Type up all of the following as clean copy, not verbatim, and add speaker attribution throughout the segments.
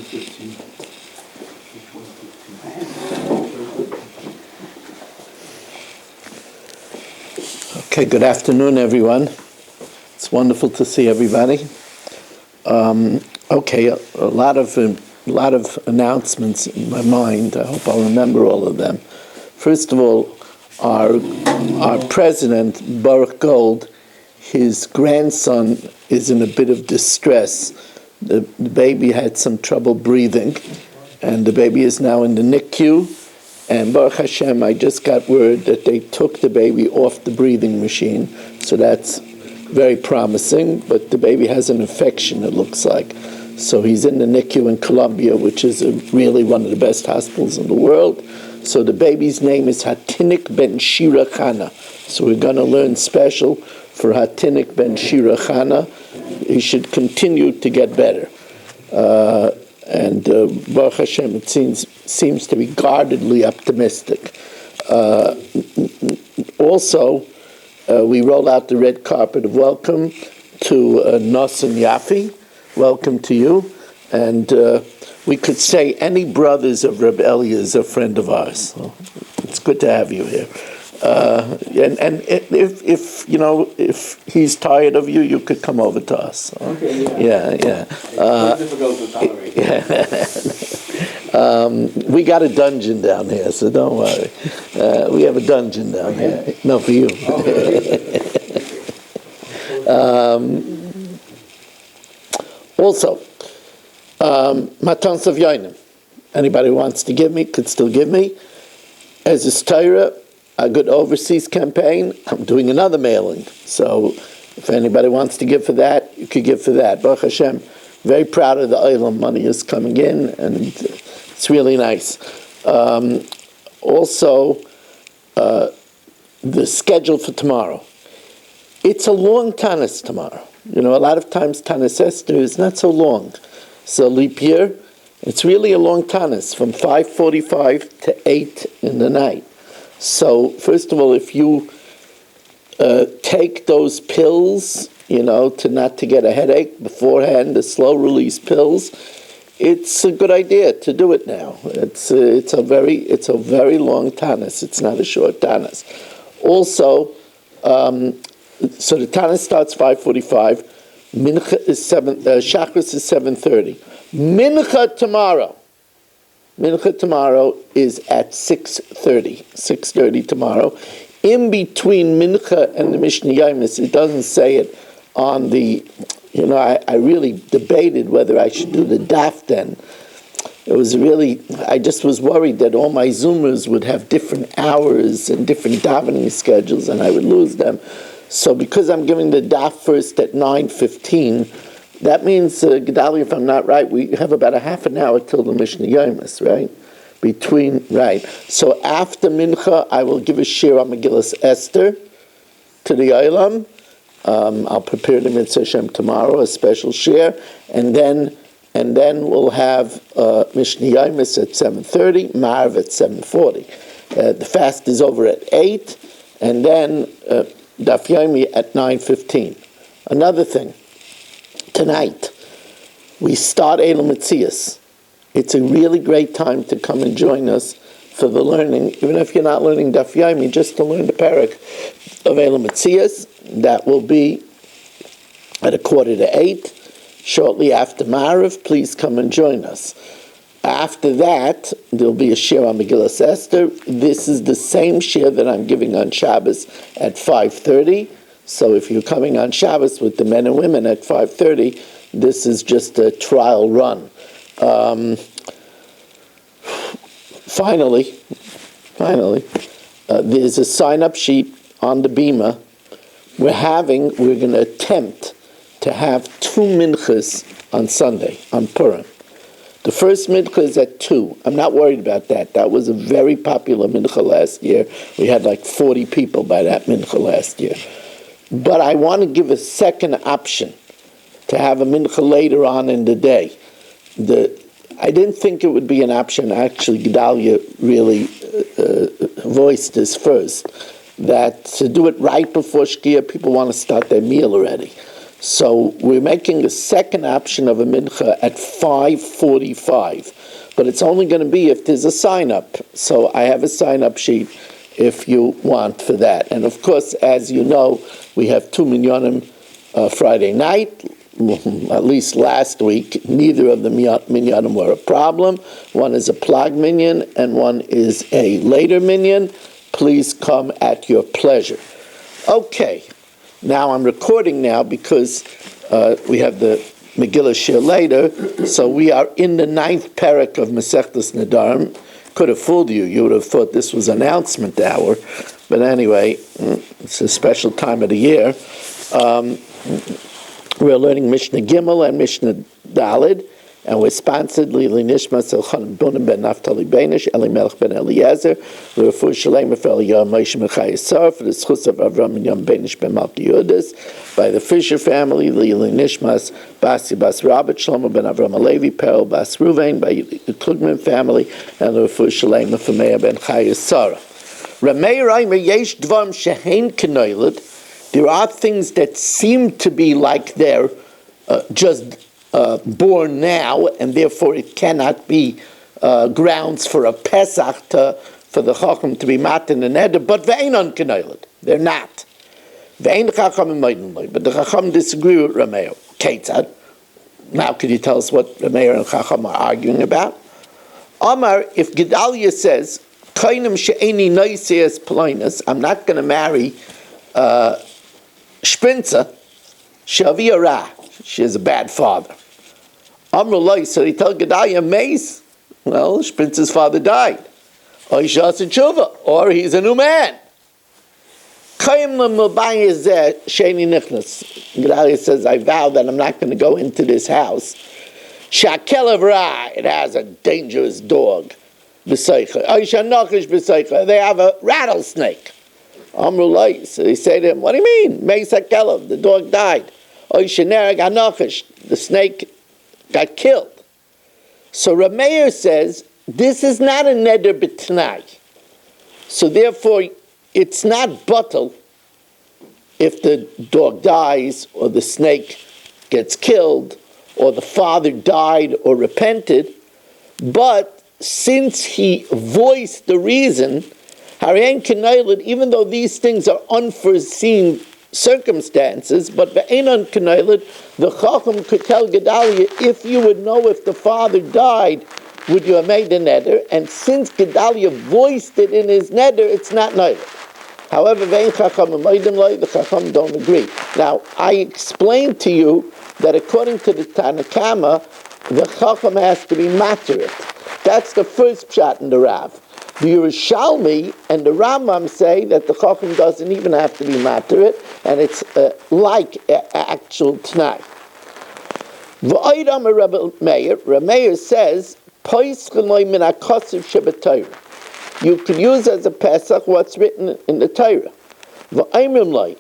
Speaker 1: Okay, good afternoon, everyone. It's wonderful to see everybody. Okay, a lot of announcements in my mind. I hope I'll remember all of them. First of all, our president, Baruch Gold, his grandson is in a bit of distress. The baby had some trouble breathing, and the baby is now in the NICU. And Baruch Hashem, I just got word that they took the baby off the breathing machine, so that's very promising, but the baby has an infection, it looks like. So he's in the NICU in Colombia, which is really one of the best hospitals in the world. So the baby's name is Hatinik ben Shira Chana. So we're going to learn special for Hatinik ben Shira Chana. He should continue to get better. And Baruch Hashem, it seems to be guardedly optimistic. Also, we roll out the red carpet of welcome to Nosson Yafi. Welcome to you. And we could say any brothers of Reb Elia is a friend of ours. So it's good to have you here. And if he's tired of you, you could come over to us.
Speaker 2: Okay,
Speaker 1: yeah.
Speaker 2: It's difficult to tolerate.
Speaker 1: We got a dungeon down here, so don't worry. We have a dungeon down here. No, for you. Also, Matans of Yonim. Anybody wants to give me, could still give me. As a Torah, a good overseas campaign, I'm doing another mailing. So if anybody wants to give for that, you could give for that. Baruch Hashem, very proud of the Olam. Money is coming in, and it's really nice. Also, the schedule for tomorrow. It's a long Tanis tomorrow. A lot of times Tanis Esther is not so long. So leap year, it's really a long Tanis, from 5:45 to 8 in the night. So, first of all, if you take those pills, to not to get a headache beforehand, the slow-release pills, it's a good idea to do it now. It's a very long Tanis. It's not a short Tanis. Also, so the Tanis starts 5:45. Mincha is Shachris is 7:30. Mincha tomorrow is at 6:30. 6:30 tomorrow. In between Mincha and the Mishna Yomis, it doesn't say it on the, I really debated whether I should do the daf then. I just was worried that all my Zoomers would have different hours and different davening schedules and I would lose them. So because I'm giving the daf first at 9:15, that means, Gedalia, if I'm not right, we have about a half an hour till the Mishna Yomis, right? So after Mincha, I will give a shir on Megillas Esther to the Olam. I'll prepare the Mitzvah Hashem tomorrow, a special shir, and then we'll have Mishna Yomis at 7:30, Marv at 7:40. The fast is over at 8, and then Daf Yomi at 9:15. Another thing. Tonight, we start Elam Metzias. It's a really great time to come and join us for the learning, even if you're not learning Daf Yomi, just to learn the parak of Elam Metzias. That will be at 7:45, shortly after Marav. Please come and join us. After that, there'll be a shir on Megillas Esther. This is the same shir that I'm giving on Shabbos at 5:30. So if you're coming on Shabbos with the men and women at 5:30, this is just a trial run. Finally, there's a sign-up sheet on the Bima. We're going to attempt to have 2 minchas on Sunday, on Purim. The first mincha is at 2. I'm not worried about that. That was a very popular mincha last year. We had like 40 people by that mincha last year. But I want to give a second option to have a mincha later on in the day. I didn't think it would be an option. Actually, Gedalia really voiced this first, that to do it right before Shkia, people want to start their meal already. So we're making a second option of a mincha at 5:45, but it's only going to be if there's a sign-up. So I have a sign-up sheet if you want for that. And of course, as you know, we have 2 minyanim Friday night. At least last week, neither of the minyanim were a problem. One is a plag minyan and one is a later minyan. Please come at your pleasure. Okay, now I'm recording now because we have the Megillah Shir later, so we are in the 9th parak of Masechtas Nedarim. Could have fooled you. You would have thought this was announcement hour. But anyway, it's a special time of the year. We're learning Mishna Gimel and Mishna Dalid, and we're sponsored Lili Nishmas Elchanan Bunim ben Naftali Benish, Eli Melech ben Eliezer, Refu Shalem for Eliyah Moshe Mechai Sar, for the Schus of Avram and Yom Benish ben Malki Yudis, by the Fisher family, Lili Nishmas, Basi Bas Rabbat, Shlomo ben Avram Alevi, Perel Bas Ruvain, by the Klugman family, and Refu Shalem for Meir ben Chai Sara. Ramei Reimer Yesh Dvam Shehein Kenoiled. There are things that seem to be like they're just born now, and therefore it cannot be grounds for a Pesach for the Chacham to be mat in the neder, but ve'enon kenoiled. They're not. Ve'en Chacham and but the Chacham disagree with Rameir. Ketzad. Now could you tell us what Rameir and Chacham are arguing about? Amar, if Gedalia says, Kainim she'eni noiseas ploinus, I'm not going to marry Shpinza, Shavia Ra, she has a bad father. Amrullah, so he tell Gedalia, Mace, well, Shpinza's father died. Or he's a tshuva, or he's a new man. Gedalia says, I vow that I'm not going to go into this house. Shakelav Ra, it has a dangerous dog. They have a rattlesnake. Amrullah, so they say to him, what do you mean? Meisakelav, the dog died. The snake got killed. So Rameir says, this is not a neder b'tnai. So therefore, it's not batal if the dog dies, or the snake gets killed, or the father died or repented. But since he voiced the reason, even though these things are unforeseen circumstances, but the Chacham could tell Gedalia, if you would know if the father died, would you have made the neder? And since Gedalia voiced it in his neder, it's not neder. However, the Chacham don't agree. Now, I explained to you that according to the Tanakama, the Chacham has to be materit. That's the first pshat in the Rav. The Yerushalmi and the Rambam say that the Chacham doesn't even have to be materit, and it's like actual T'nai. V'oidam Rameir says, you could use as a Pesach what's written in the Torah.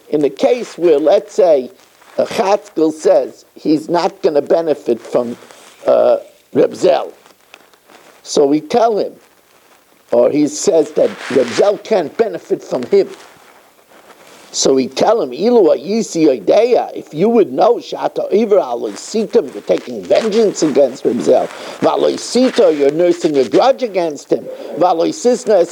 Speaker 1: In the case where, let's say, a Chatzkel says he's not going to benefit from Reb Zel, so we tell him, or he says that Reb Zel can't benefit from him. So we tell him, if you would know, Shata Iver Aloisitum, you're taking vengeance against Reb Zel. Valoisito, you're nursing a grudge against him. Valoisisna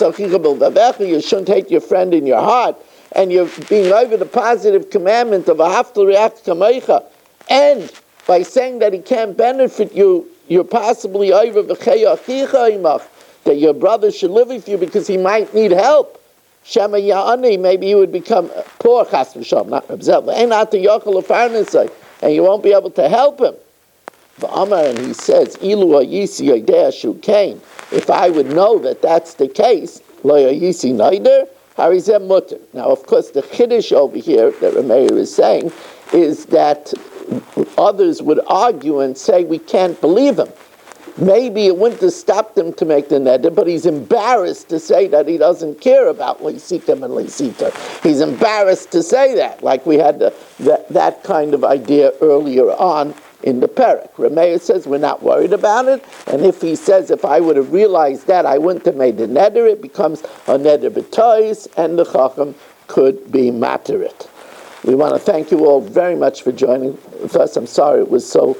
Speaker 1: you shouldn't hate your friend in your heart. And you're being over the positive commandment of a haftal react kamecha. And by saying that he can't benefit you, you're possibly over that your brother should live with you because he might need help. Shema Ya'ani, maybe you would become poor, Chas v'shalom, not Reb Zel, and you won't be able to help him. And he says, if I would know that that's the case, now, of course, the chiddush over here that Rameir is saying is that others would argue and say we can't believe him. Maybe it wouldn't have stopped him to make the neder, but he's embarrassed to say that he doesn't care about leisitim and leisita. He's embarrassed to say that, like we had that kind of idea earlier on in the parak. Rameir says we're not worried about it, and if he says if I would have realized that, I wouldn't have made the neder, it becomes a neder b'tois, and the chacham could be materit. We want to thank you all very much for joining with us. I'm sorry it was so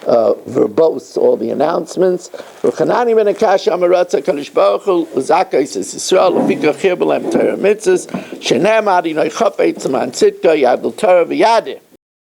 Speaker 1: verbose, all the announcements. Ruchanani ben Akash Amaratza Kadosh Baruch Hu Uzaka Yisrael Yisrael Lefika Chir B'Lem Torah Mitzvahs Shenem Adinoi Chafetz L'man Tzidka Yadl Torah V'Yadeh